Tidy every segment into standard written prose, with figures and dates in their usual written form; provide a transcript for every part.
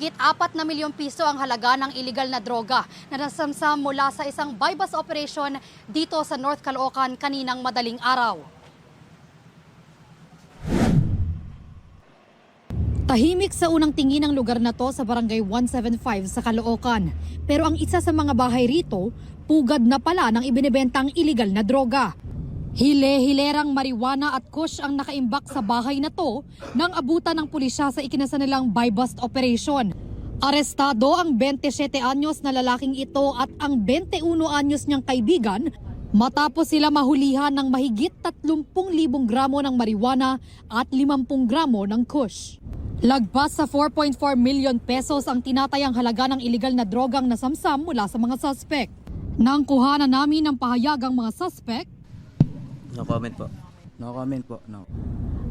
Mahigit 4 na milyong piso ang halaga ng iligal na droga na nasamsam mula sa isang buy-bust operation dito sa North Caloocan kaninang madaling araw. Tahimik sa unang tingin ang lugar na to sa Barangay 175 sa Caloocan. Pero ang isa sa mga bahay rito, pugad na pala ng ibinebentang iligal na droga. Hile-hilerang marijuana at kush ang nakaimbak sa bahay na to nang abutan ng pulisya sa ikinasanilang buy-bust operation. Arestado ang 27 anyos na lalaking ito at ang 21 anyos niyang kaibigan matapos sila mahulihan ng mahigit 30,000 gramo ng marijuana at 50 gramo ng kush. Lagpas sa 4.4 million pesos ang tinatayang halaga ng iligal na drogang nasamsam mula sa mga suspect. Nang kuhanan namin ng pahayag ang mga suspect, No comment po. No comment po. No.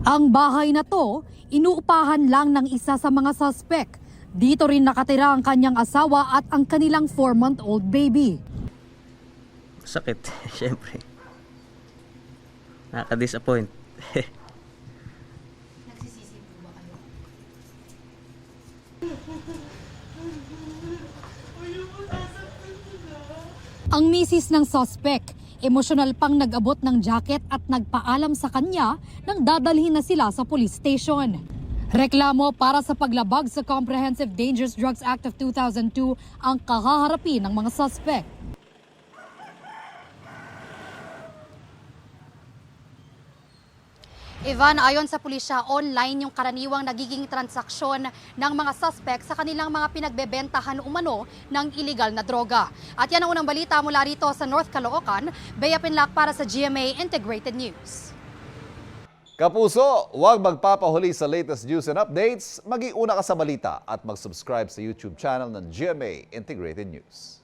ang bahay na to, inuupahan lang ng isa sa mga suspect. Dito rin nakatira ang kanyang asawa at ang kanilang 4-month-old baby. Sakit, syempre. Nakaka-disappoint. Nagsisisi po ba kayo? Ang misis ng suspect, emosyonal pang nag-abot ng jacket at nagpaalam sa kanya nang dadalhin na sila sa police station. Reklamo para sa paglabag sa Comprehensive Dangerous Drugs Act of 2002 ang kahaharapin ng mga suspect. Ivan, ayon sa pulisya, online yung karaniwang nagiging transaksyon ng mga suspect sa kanilang mga pinagbebentahan umano ng iligal na droga. At yan ang unang balita mula rito sa North Caloocan. Bea Pinlac para sa GMA Integrated News. Kapuso, huwag magpapahuli sa latest news and updates. Mag-iuna ka sa balita at mag-subscribe sa YouTube channel ng GMA Integrated News.